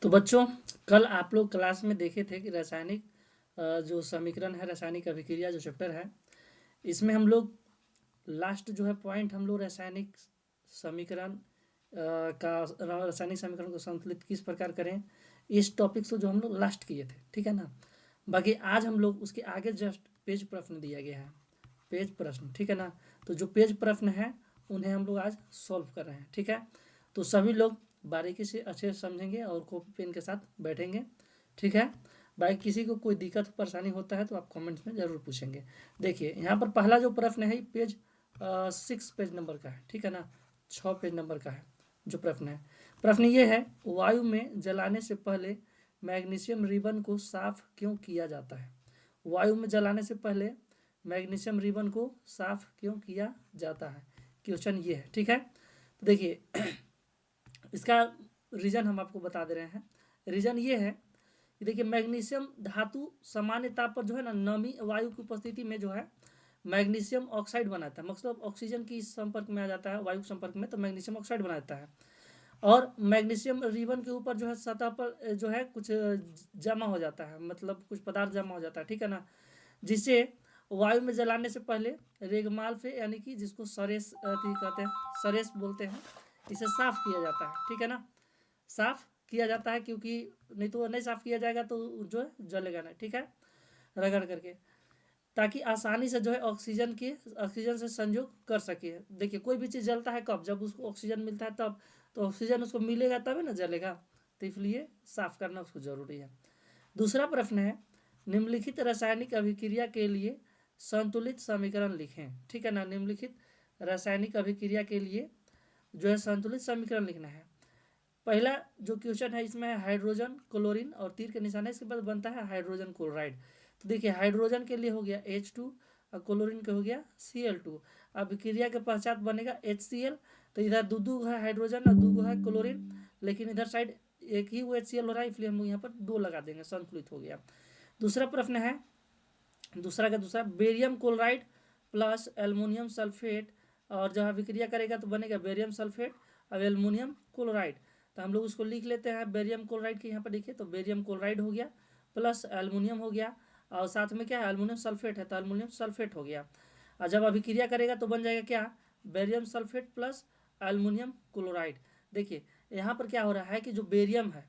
तो बच्चों, कल आप लोग क्लास में देखे थे कि रासायनिक जो समीकरण है, रासायनिक अभिक्रिया जो चैप्टर है, इसमें हम लोग लास्ट जो है पॉइंट हम लोग रासायनिक समीकरण रासायनिक समीकरण को संतुलित किस प्रकार करें, इस टॉपिक से जो हम लोग लास्ट किए थे, ठीक है ना। बाकी आज हम लोग उसके आगे जस्ट पेज प्रश्न दिया गया है, पेज प्रश्न, ठीक है ना। तो जो पेज प्रश्न है उन्हें हम लोग आज सॉल्व कर रहे हैं, ठीक है। तो सभी लोग बारीकी से अच्छे से समझेंगे और कॉपी पेन के साथ बैठेंगे, ठीक है। बाकी किसी को कोई दिक्कत परेशानी होता है तो आप कमेंट्स में ज़रूर पूछेंगे। देखिए यहाँ पर पहला जो प्रश्न है पेज 6 पेज नंबर का है, ठीक है ना, 6 पेज नंबर का है जो प्रश्न है। प्रश्न ये है, वायु में जलाने से पहले मैग्नीशियम रिबन को साफ क्यों किया जाता है। वायु में जलाने से पहले मैग्नीशियम रिबन को साफ क्यों किया जाता है, क्वेश्चन ये है, ठीक है। तो देखिए इसका रीजन हम आपको बता दे रहे हैं। रीजन ये है कि देखिए मैग्नीशियम धातु सामान्य ताप पर जो है ना नमी वायु की उपस्थिति में जो है मैग्नीशियम ऑक्साइड बनाता है, मतलब ऑक्सीजन की संपर्क में आ जाता है वायु संपर्क में, तो मैग्नीशियम ऑक्साइड बनाता है। और मैग्नीशियम रिबन के ऊपर जो है सतह पर जो है कुछ जमा हो जाता है, मतलब कुछ पदार्थ जमा हो जाता है, ठीक है ना, जिसे वायु में जलाने से पहले रेगमाल से यानी कि जिसको सरेस कहते हैं, सरेस बोलते हैं, इसे साफ किया जाता है, ठीक है ना। साफ किया जाता है क्योंकि नहीं तो नहीं साफ किया जाएगा तो जो है जलेगा नहीं, ठीक है, रगड़ करके, ताकि आसानी से जो है ऑक्सीजन से संयोग कर सके। देखिए कोई भी चीज़ जलता है कब, जब उसको ऑक्सीजन मिलता है तब, तो ऑक्सीजन उसको मिलेगा तभी ना जलेगा, तो इसलिए साफ करना उसको जरूरी है। दूसरा प्रश्न है, निम्नलिखित रासायनिक अभिक्रिया के लिए संतुलित समीकरण लिखें, ठीक है ना। निम्नलिखित रासायनिक अभिक्रिया के लिए जो है संतुलित समीकरण लिखना है। पहला जो क्वेश्चन है इसमें हाइड्रोजन क्लोरीन और तीर के निशान है, इसके बाद बनता है हाइड्रोजन क्लोराइड। तो देखिए हाइड्रोजन के लिए हो गया H2 और क्लोरीन के हो गया Cl2। अब क्रिया के पश्चात बनेगा HCl, तो इधर दो है हाइड्रोजन और दो है क्लोरीन, लेकिन इधर साइड एक ही वो HCl हो रहा है, इसलिए हम लोग यहाँ पर 2 लगा देंगे, संतुलित हो गया। दूसरा प्रश्न है, दूसरा का दूसरा, barium chloride plus aluminium sulphate, और जब अभिक्रिया करेगा तो बनेगा बेरियम सल्फेट और एल्युमिनियम क्लोराइड। तो हम लोग उसको लिख लेते हैं, बेरियम क्लोराइड के यहाँ पर लिखे तो बेरियम क्लोराइड हो गया प्लस एल्युमिनियम हो गया, और साथ में क्या है एल्युमिनियम सल्फेट है तो एल्युमिनियम सल्फेट हो गया। और जब अभिक्रिया करेगा तो बन जाएगा क्या, barium sulphate plus aluminium chloride. देखिए यहाँ पर क्या हो रहा है कि जो बेरियम है,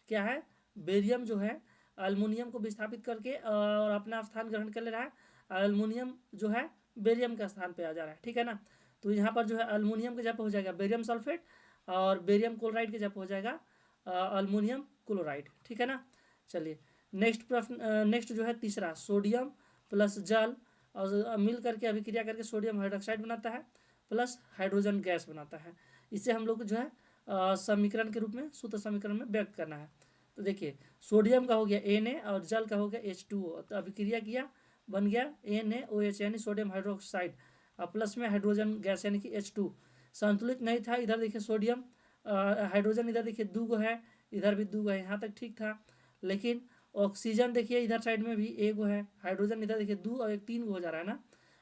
क्या है, बेरियम जो है अल्मुनियम को विस्थापित करके और अपना स्थान ग्रहण कर ले रहा है, अल्मुनियम जो है बेरियम का स्थान पे आ जा रहा है, ठीक है ना। तो यहाँ पर जो है अल्मुनियम के जगह पे हो जाएगा बेरियम सल्फेट और बेरियम क्लोराइड के जगह पे हो जाएगा अल्मुनियम क्लोराइड, ठीक है ना। चलिए नेक्स्ट प्रश्न, नेक्स्ट जो है तीसरा, सोडियम प्लस जल और मिल करके अभिक्रिया करके सोडियम हाइड्रोक्साइड बनाता है प्लस हाइड्रोजन गैस बनाता है। इसे हम लोग जो है समीकरण के रूप में सूत्र समीकरण में व्यक्त करना है। तो देखिए सोडियम का हो गया Na और जल का हो गया H2O, तो अभिक्रिया किया बन गया NaOH यानी सोडियम हाइड्रोक्साइड और प्लस में हाइड्रोजन गैस यानी कि H2। संतुलित नहीं था, इधर देखिए सोडियम हाइड्रोजन इधर देखिए दो गो है, इधर भी दो गो है, यहाँ तक ठीक था। लेकिन ऑक्सीजन देखिए इधर साइड में भी एक गो है, हाइड्रोजन इधर देखिए दो और एक तीन गो हो जा रहा है ना,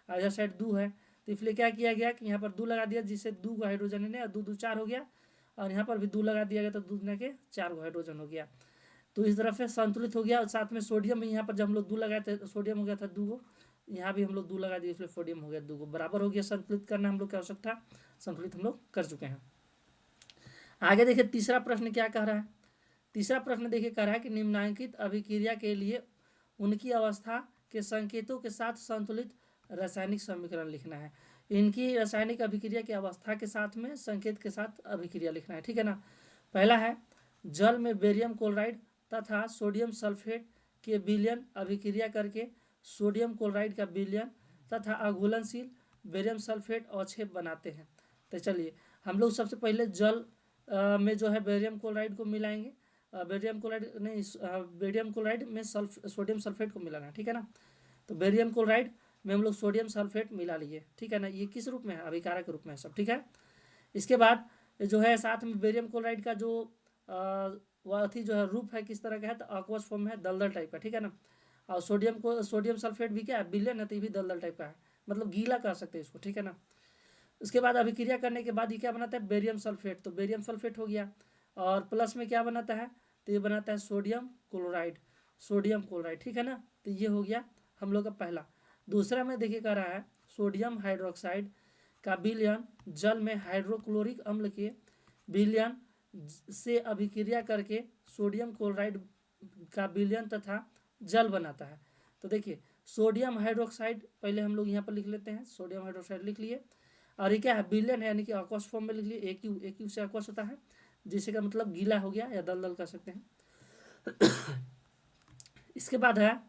और इधर साइड दो है, तो इसलिए क्या किया गया कि यहाँ पर दो लगा दिया, जिससे दो गो हाइड्रोजन है, दो दो चार हो गया, और यहाँ पर भी दो लगा दिया गया तो दो के चार गो हाइड्रोजन हो गया। तो इस तरफ से संतुलित हो गया, और साथ में सोडियम भी यहाँ पर जब हम लोग दो लगाए थे तो सोडियम हो गया था दो गो, यहाँ भी हम लोग दो लगा दिए इसलिए सोडियम हो गया दो गो, बराबर हो गया। संतुलित करना हम लोग की आवश्यकता, संतुलित हम लोग कर चुके हैं। आगे देखिए तीसरा प्रश्न क्या कह रहा है। तीसरा प्रश्न देखिए कह रहा है कि निम्नांकित अभिक्रिया के लिए उनकी अवस्था के संकेतों के साथ संतुलित रासायनिक समीकरण लिखना है। इनकी रासायनिक अभिक्रिया की अवस्था के साथ में संकेत के साथ अभिक्रिया लिखना है, ठीक है ना। पहला है, जल में बेरियम क्लोराइड तथा सोडियम सल्फेट के विलयन अभिक्रिया करके सोडियम क्लोराइड का विलयन तथा अघुलनशील बेरियम सल्फेट अवक्षेप बनाते हैं। तो चलिए हम लोग सबसे पहले जल में जो है बेरियम क्लोराइड को मिलाएंगे, बेरियम क्लोराइड नहीं, बेरियम क्लोराइड में सोडियम सल्फेट को मिलाना है, ठीक है ना। तो बेरियम क्लोराइड में हम लोग सोडियम सल्फेट मिला लिए, ठीक है ना। ये किस रूप में है, अभिकारक रूप में है सब, ठीक है। इसके बाद जो है साथ में बेरियम क्लोराइड का जो वह अथी जो है रूप है किस तरह का है, तो aqueous फॉर्म है, दलदल टाइप का, ठीक है ना। और सोडियम सल्फेट भी क्या है, विलयन है, तो ये भी दलदल टाइप का है, मतलब गीला कह सकते हैं इसको, ठीक है ना। उसके बाद अभिक्रिया करने के बाद ये क्या बनाता है, बेरियम सल्फेट, तो बेरियम सल्फेट हो गया, और प्लस में क्या बनाता है, तो ये बनाता है सोडियम क्लोराइड, सोडियम क्लोराइड, ठीक है ना। तो ये हो गया हम लोग का पहला। दूसरा में देखिए कह रहा है सोडियम हाइड्रोक्साइड का विलयन जल में हाइड्रोक्लोरिक अम्ल के विलयन से अभिक्रिया करके सोडियम क्लोराइड का विलयन तथा जल बनाता है। तो देखिए सोडियम हाइड्रोक्साइड पहले हम लोग यहाँ पर लिख लेते हैं, सोडियम हाइड्रोक्साइड लिख लिए, और ये क्या है विलयन है, यानी कि aqueous फॉर्म में लिख लिए, AQ से aqueous होता है, जिससे का मतलब गीला हो गया या दलदल कर सकते हैं। इसके बाद है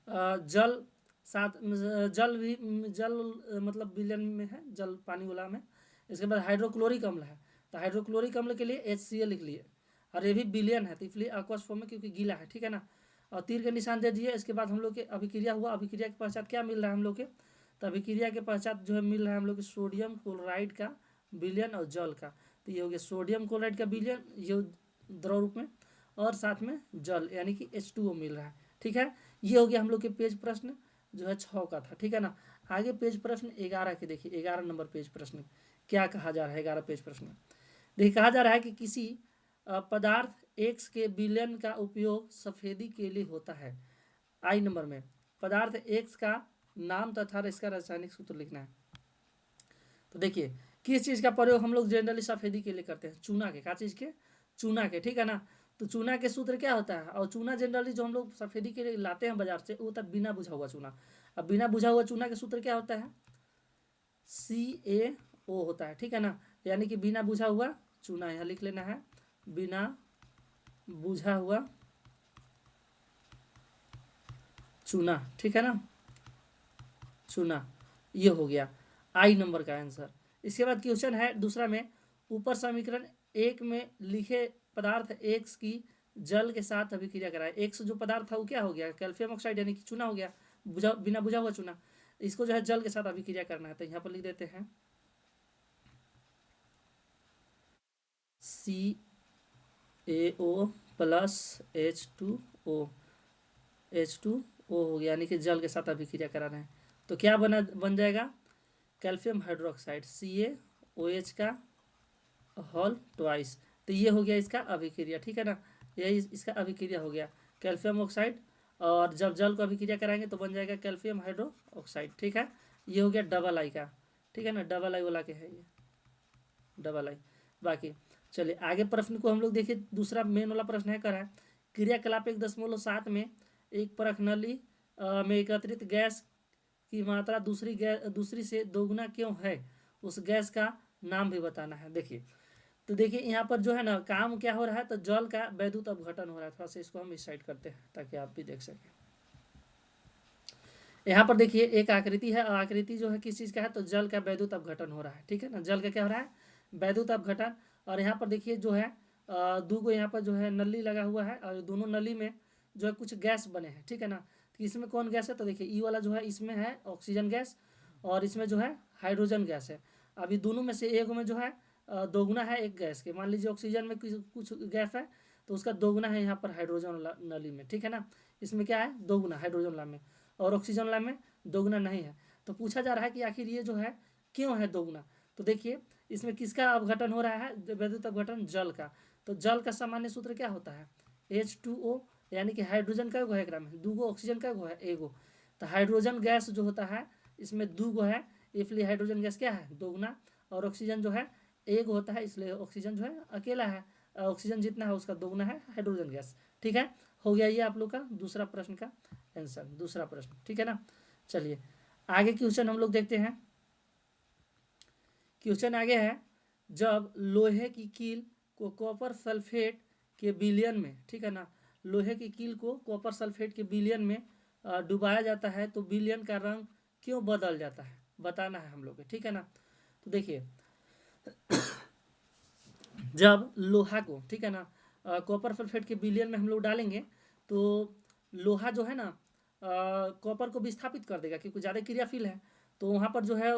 जल, साथ जल भी, जल मतलब विलयन में है, जल पानी वाला में। इसके बाद हाइड्रोक्लोरिक अम्ल है, तो हाइड्रोक्लोरिक अम्ल के लिए HCl लिख लिए, और ये भी विलयन है, तो इसलिए aqueous फॉर्म में क्योंकि गीला है, ठीक है ना। और तीर के निशान दे दिए। इसके बाद हम लोग के अभिक्रिया हुआ, अभिक्रिया के पश्चात क्या मिल रहा है हम लोग के, तो अभिक्रिया के पश्चात जो है मिल रहा है हम लोग के सोडियम क्लोराइड का विलयन और जल का। तो ये हो गया सोडियम क्लोराइड का विलयन, ये द्रव रूप में, और साथ में जल यानी कि H2O मिल रहा है, ठीक है। ये हो गया हम लोग के पेज प्रश्न जो है 6 का था, ठीक है ना। आगे पेज प्रश्न 11 के देखिए, 11 नंबर पेज प्रश्न क्या कहा जा रहा है। 11 पेज प्रश्न में देखिए कहा जा रहा है कि किसी पदार्थ X के विलयन का उपयोग सफेदी के लिए होता है। आई नंबर में पदार्थ X का नाम तथा इसका रासायनिक सूत्र लिखना है। तो देखिए किस चीज़ का प्रयोग हम लोग जनरली सफेदी के लिए करते हैं, चूना के, क्या चीज़ के, चूना के, ठीक है ना। तो चूना के सूत्र क्या होता है, और चूना जनरली जो हम लोग सफेदी के लिए लाते हैं बाजार से वो होता है बिना बुझा हुआ चूना। अब बिना बुझा हुआ चूना के सूत्र क्या होता है, CaO होता है, ठीक है ना। यानी कि बिना बुझा हुआ चूना, यहाँ लिख लेना है बिना बुझा हुआ चूना, ठीक है ना, चूना। ये हो गया आई नंबर का आंसर। इसके बाद क्वेश्चन है दूसरा में, ऊपर समीकरण 1 में लिखे पदार्थ X की जल के साथ अभिक्रिया कराए। X जो पदार्थ था वो क्या हो गया, कैल्शियम ऑक्साइड यानी कि चूना हो गया, बिना बुझा हुआ चूना। इसको जो है जल के साथ अभिक्रिया करना है, तो यहाँ पर लिख देते हैं CaO प्लस H2O हो गया, यानी कि जल के साथ अभिक्रिया कराना है। तो क्या बन जाएगा, कैल्शियम हाइड्रोक्साइड CaOH का होल ट्वाइस। तो ये हो गया इसका अभिक्रिया, ठीक है ना, यही इसका अभिक्रिया हो गया कैल्शियम ऑक्साइड, और जब जल को अभिक्रिया कराएंगे तो बन जाएगा कैल्शियम हाइड्रो ऑक्साइड, ठीक है। ये हो गया डबल आई का, ठीक है ना, डबल आई वाला के है ये डबल आई। बाकी चलिए आगे प्रश्न को हम लोग देखिए, दूसरा मेन वाला प्रश्न है, कर है क्रियाकलाप 1.7 में एक प्रखनली में एकत्रित गैस की मात्रा दूसरी से दोगुना क्यों है, उस गैस का नाम भी बताना है। देखिए तो देखिए यहाँ पर जो है ना काम क्या हो रहा है, तो जल का वैद्युत अपघटन हो रहा है। थोड़ा सा इसको हम इस साइड करते हैं ताकि आप भी देख सकें। यहाँ पर देखिए एक आकृति है, और आकृति जो है किस चीज़ का है, तो जल का वैद्युत अपघटन हो रहा है, ठीक है ना, जल का क्या हो रहा है, वैद्युत अपघटन। और यहाँ पर देखिए जो है दो गो यहाँ पर जो है नली लगा हुआ है, और दोनों नली में जो है कुछ गैस बने हैं, ठीक है ना। तो इसमें कौन गैस है, तो देखिए ई वाला जो है इसमें है ऑक्सीजन गैस, और इसमें जो है हाइड्रोजन गैस है। अभी दोनों में से एक में जो है दोगुना है एक गैस के, मान लीजिए ऑक्सीजन में कुछ गैस है तो उसका दोगुना है यहाँ पर हाइड्रोजन नली में, ठीक है ना। इसमें क्या है दोगुना हाइड्रोजन ला में, और ऑक्सीजन ला में दोगुना नहीं है। तो पूछा जा रहा है कि आखिर ये जो है क्यों है दोगुना। तो देखिए इसमें किसका अपघटन हो रहा है, वैद्युत अपघटन जल का। तो जल का सामान्य सूत्र क्या होता है, H2O, यानी कि हाइड्रोजन का गो है ग्राम में, दूगो ऑक्सीजन का गो है एगो। तो हाइड्रोजन गैस जो होता है इसमें दूगो है, इसलिए हाइड्रोजन गैस क्या है दोगुना, और ऑक्सीजन जो है एक होता है, इसलिए ऑक्सीजन जो है अकेला है, ऑक्सीजन जितना है उसका दोगुना है हाइड्रोजन गैस, ठीक है। हो गया ये आप लोग का दूसरा प्रश्न का आंसर, दूसरा प्रश्न, ठीक है ना। चलिए आगे क्वेश्चन हम लोग देखते हैं। क्वेश्चन आगे है, जब लोहे की कील को कॉपर सल्फेट के विलयन में, ठीक है ना, लोहे की कील को कॉपर सल्फेट के विलयन में डुबाया जाता है तो विलयन का रंग क्यों बदल जाता है, बताना है हम लोग को, ठीक है ना। तो देखिए जब लोहा को, ठीक है ना, कॉपर सल्फेट के विलयन में हम लोग डालेंगे तो लोहा जो है ना कॉपर को विस्थापित कर देगा, क्योंकि ज़्यादा क्रियाशील है। तो वहाँ पर जो है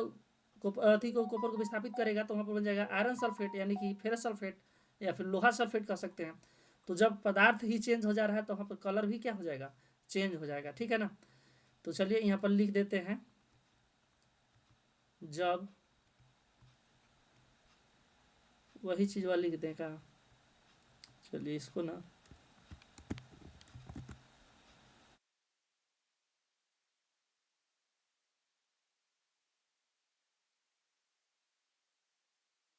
कॉपर को विस्थापित करेगा, तो वहाँ पर बन जाएगा आयरन सल्फेट यानी कि फेरस सल्फेट, या फिर लोहा सल्फेट कह सकते हैं। तो जब पदार्थ ही चेंज हो जा रहा है तो वहाँ पर कलर भी क्या हो जाएगा, चेंज हो जाएगा, ठीक है ना। तो चलिए यहाँ पर लिख देते हैं, जब वही चीज़ वाला लिख दें का, चलिए इसको ना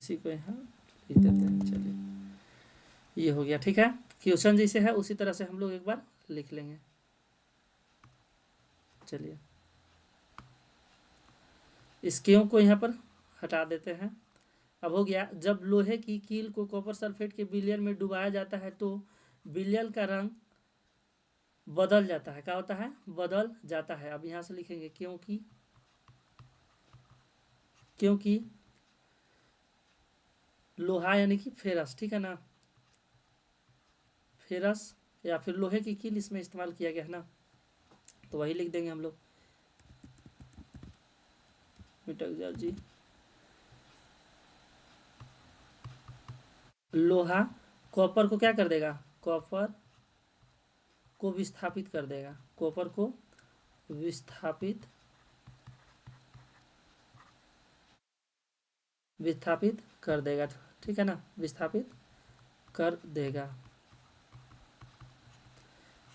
इसी को यहाँ लिख देते हैं। चलिए ये हो गया, ठीक है। क्वेश्चन जैसे है उसी तरह से हम लोग एक बार लिख लेंगे। चलिए इस क्यों को यहाँ पर हटा देते हैं। अब हो गया, जब लोहे की कील को कॉपर सल्फेट के विलयन में डुबाया जाता है तो विलयन का रंग बदल जाता है। क्या होता है? बदल जाता है। अब यहाँ से लिखेंगे क्योंकि लोहा यानी कि फेरस, ठीक है ना, फेरस या फिर लोहे की कील इसमें इस्तेमाल किया गया है ना, तो वही लिख देंगे हम लोग। मिटक जाओ जी। लोहा कॉपर को क्या कर देगा? कॉपर को विस्थापित कर देगा। कॉपर को विस्थापित कर देगा, ठीक है ना, विस्थापित कर देगा।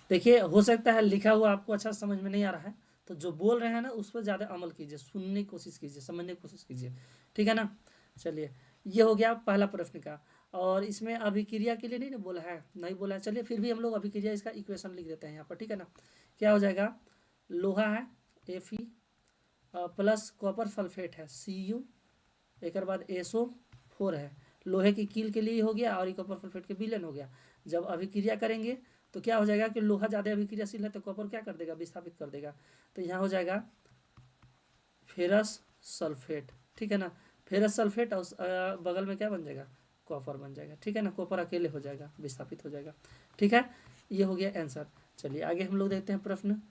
देखिए हो सकता है लिखा हुआ आपको अच्छा समझ में नहीं आ रहा है, तो जो बोल रहे हैं ना उस पर ज़्यादा अमल कीजिए, सुनने की कोशिश कीजिए, समझने की कोशिश कीजिए, ठीक है ना। चलिए ये हो गया पहला प्रश्न का। और इसमें अभिक्रिया के लिए नहीं ना बोला है, नहीं बोला है। चलिए फिर भी हम लोग अभिक्रिया इसका इक्वेशन लिख देते हैं यहाँ पर, ठीक है ना। क्या हो जाएगा? लोहा है Fe प्लस कॉपर सल्फेट है Cu, एक बाद SO4 है। लोहे की कील के लिए हो गया और कॉपर सल्फेट के विलयन हो गया। जब अभिक्रिया करेंगे तो क्या हो जाएगा कि लोहा ज़्यादा अभिक्रियाशील है तो कॉपर क्या कर देगा? विस्थापित कर देगा। तो यहाँ हो जाएगा फेरस सल्फेट, ठीक है ना। फेरस सल्फेट और बगल में क्या बन जाएगा? कॉपर बन जाएगा, ठीक है ना। कॉपर अकेले हो जाएगा, विस्थापित हो जाएगा, ठीक है। ये हो गया आंसर। चलिए आगे हम लोग देखते हैं प्रश्न।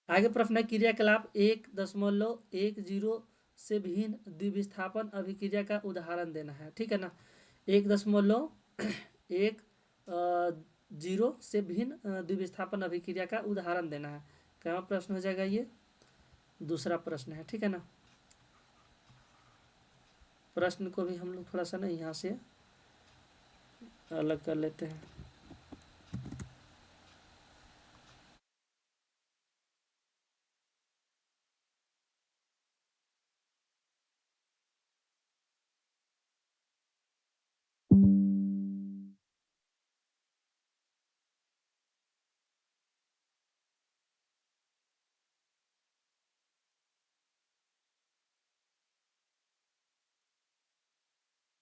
आगे प्रश्न है क्रियाकलाप 1.10 से भिन्न द्विविस्थापन अभिक्रिया का उदाहरण देना है, ठीक है ना। 1.10 से भिन्न द्विविस्थापन अभिक्रिया का उदाहरण देना है। क्या प्रश्न हो जाएगा? ये दूसरा प्रश्न है, ठीक है ना। प्रश्न को भी हम लोग थोड़ा सा ना यहाँ से अलग कर लेते हैं।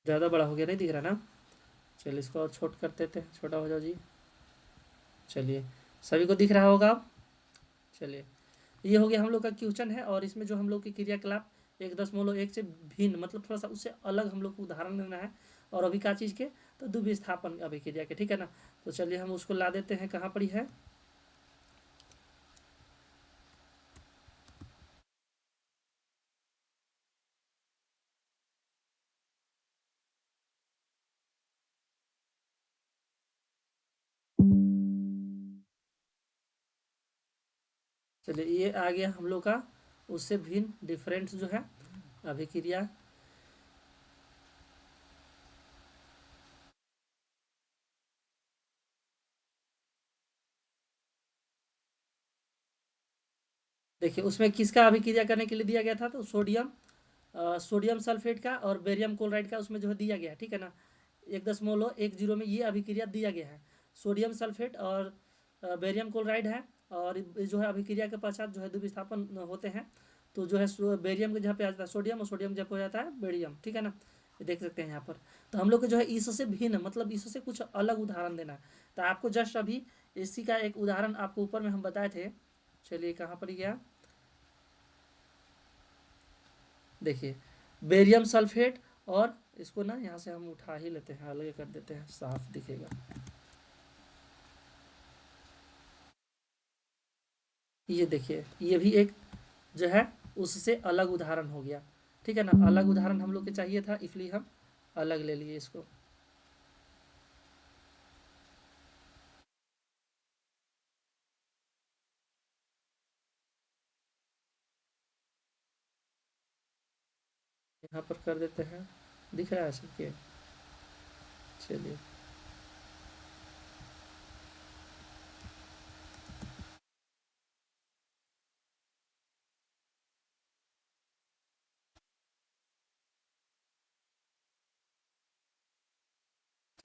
ज़्यादा बड़ा हो गया, नहीं दिख रहा ना। चलिए इसको और छोट कर देते हैं, छोटा हो जाओ जी। चलिए सभी को दिख रहा होगा अब। चलिए ये हो गया हम लोग का क्वेश्चन है। और इसमें जो हम लोग की क्रियाकलाप 1.1 से भिन्न मतलब थोड़ा सा उससे अलग हम लोग को उदाहरण लेना है। और अभी क्या चीज़ के? तो द्विविस्थापन अभिक्रिया के, ठीक है ना। तो चलिए हम उसको ला देते हैं, कहाँ पड़ी है? चलिए ये आ गया हम लोग का उससे भिन्न डिफरेंट जो है अभिक्रिया। देखिए उसमें किसका अभिक्रिया करने के लिए दिया गया था? तो सोडियम सल्फेट का और बेरियम क्लोराइड का उसमें जो है दिया गया है, ठीक है ना। 1.10 में ये अभिक्रिया दिया गया है। सोडियम सल्फेट और बेरियम क्लोराइड है। और जो है अभिक्रिया के पश्चात जो है द्विविस्थापन होते हैं। तो जो है बेरियम के जहाँ पे आ जाता है सोडियम, और सोडियम जब हो जाता है बेरियम, ठीक है ना। ये देख सकते हैं यहाँ पर। तो हम लोग को जो है इससे भिन्न मतलब इससे कुछ अलग उदाहरण देना है। तो आपको जस्ट अभी इसी का एक उदाहरण आपको ऊपर में हम बताए थे। चलिए कहाँ पर गया? देखिए बेरियम सल्फेट। और इसको ना यहाँ से हम उठा ही लेते हैं, अलग कर देते हैं, साफ दिखेगा। ये देखिए ये भी एक जो है उससे अलग उदाहरण हो गया, ठीक है ना। अलग उदाहरण हम लोग के चाहिए था इसलिए हम अलग ले लिए इसको। यहाँ पर कर देते हैं, दिख रहा है सबके। चलिए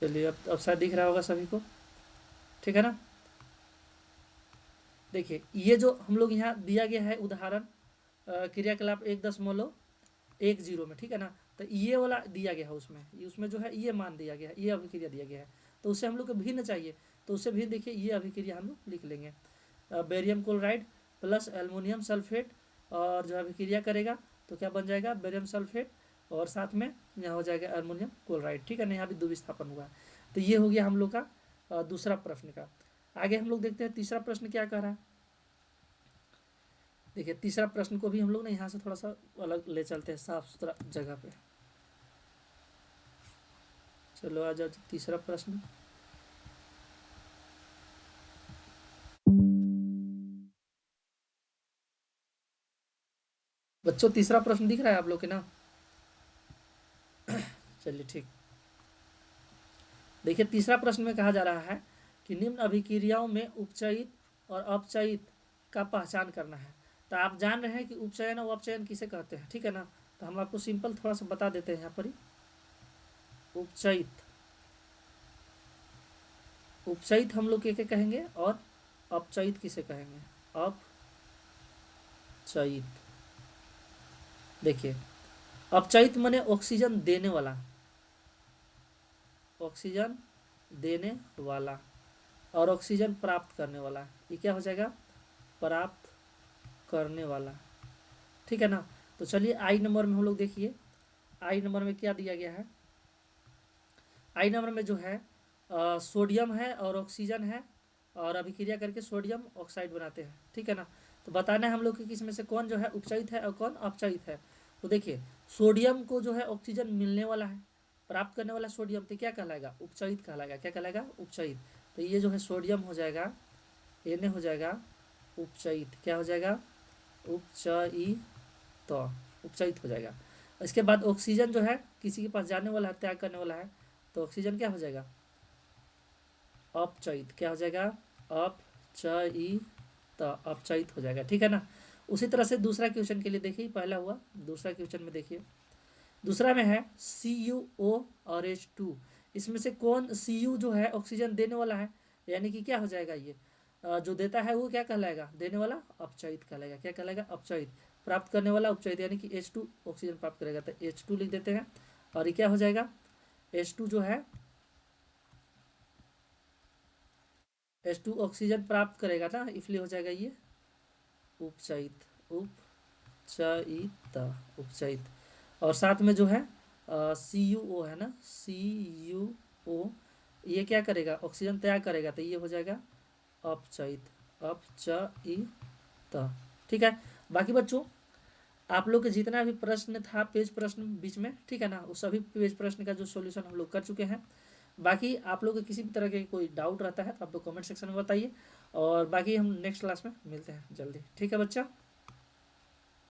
चलिए अब शायद दिख रहा होगा सभी को, ठीक है ना। देखिए ये जो हम लोग यहाँ दिया गया है उदाहरण क्रियाकलाप 1.10 में, ठीक है ना। तो ये वाला दिया गया है, उसमें उसमें जो है ये मान दिया गया है, ये अभिक्रिया दिया गया है। तो उससे हम लोग को भिन्न चाहिए, तो उससे भी देखिए ये अभिक्रिया हम लोग लिख लेंगे। Barium chloride plus aluminium sulphate, और जो अभिक्रिया करेगा तो क्या बन जाएगा, बेरियम सल्फेट, और साथ में यहाँ हो जाएगा एल्युमिनियम क्लोराइड, ठीक है ना। यहाँ भी द्विविस्थापन हुआ है। तो ये हो गया हम लोग का दूसरा प्रश्न का। आगे हम लोग देखते हैं तीसरा प्रश्न क्या कह रहा है। देखिए तीसरा प्रश्न को भी हम लोग ना यहाँ से थोड़ा सा अलग ले चलते हैं, साफ सुथरा जगह पे। चलो आ जाओ तीसरा प्रश्न। बच्चों तीसरा प्रश्न दिख रहा है आप लोग के ना। चलिए ठीक। देखिए तीसरा प्रश्न में कहा जा रहा है कि निम्न अभिक्रियाओं में उपचयित और अपचयित का पहचान करना है। तो आप जान रहे हैं कि उपचयन और अपचयन किसे कहते हैं, ठीक है ना। तो हम आपको सिंपल थोड़ा सा बता देते हैं यहाँ पर ही। उपचयित, उपचयित हम लोग क्या कहेंगे, और अपचयित किसे कहेंगे, अपचयित। देखिए अपचयित माने ऑक्सीजन देने वाला, ऑक्सीजन देने वाला, और ऑक्सीजन प्राप्त करने वाला, ये क्या हो जाएगा, प्राप्त करने वाला, ठीक है ना। तो चलिए आई नंबर में हम लोग देखिए, आई नंबर में क्या दिया गया है। आई नंबर में जो है सोडियम है और ऑक्सीजन है, और अभिक्रिया करके सोडियम ऑक्साइड बनाते हैं, ठीक है ना। तो बताना है हम लोग कि इसमें से कौन जो है उपचयित है और कौन अपचयित है। तो देखिए सोडियम को जो है ऑक्सीजन मिलने वाला है, प्राप्त करने वाला सोडियम, तो क्या कहलाएगा, उपचयित कहलाएगा। क्या कहलाएगा, उपचयित। तो ये जो है सोडियम हो जाएगा, Na हो जाएगा उपचयित। क्या हो जाएगा, उपचयित, तो उपचयित हो जाएगा। इसके बाद ऑक्सीजन जो है किसी के पास जाने वाला है, त्याग करने वाला है, तो ऑक्सीजन क्या हो जाएगा, अपचयित। क्या हो जाएगा, अपचयित, अपचयित हो जाएगा, ठीक है ना। उसी तरह से दूसरा क्वेश्चन के लिए देखिए, पहला हुआ, दूसरा क्वेश्चन में देखिए, दूसरा में है CuO और H2। इसमें से कौन Cu जो है ऑक्सीजन देने वाला है, यानी कि क्या हो जाएगा, ये जो देता है वो क्या कहलाएगा, देने वाला अपचयित कहलाएगा। क्या कहलाएगा, अपचयित। प्राप्त करने वाला उपचयित, यानी कि H2 ऑक्सीजन प्राप्त करेगा, तो H2 लिख देते हैं। और ये क्या हो जाएगा, H2 जो है H2 ऑक्सीजन प्राप्त करेगा ना, इसलिए हो जाएगा ये उपचयित, उपचयित, उपचयित। और साथ में जो है CuO है ना, CuO, ये क्या करेगा, ऑक्सीजन त्याग करेगा, तो ये हो जाएगा अपचयित, अपचयित, ठीक है। बाकी बच्चों आप लोग के जितना भी प्रश्न था, पेज प्रश्न बीच में, ठीक है ना, उस सभी पेज प्रश्न का जो सॉल्यूशन हम लोग कर चुके हैं। बाकी आप लोग को किसी भी तरह के कोई डाउट रहता है तो आप लोग कमेंट सेक्शन में बताइए, और बाकी हम नेक्स्ट क्लास में मिलते हैं जल्दी, ठीक है बच्चा।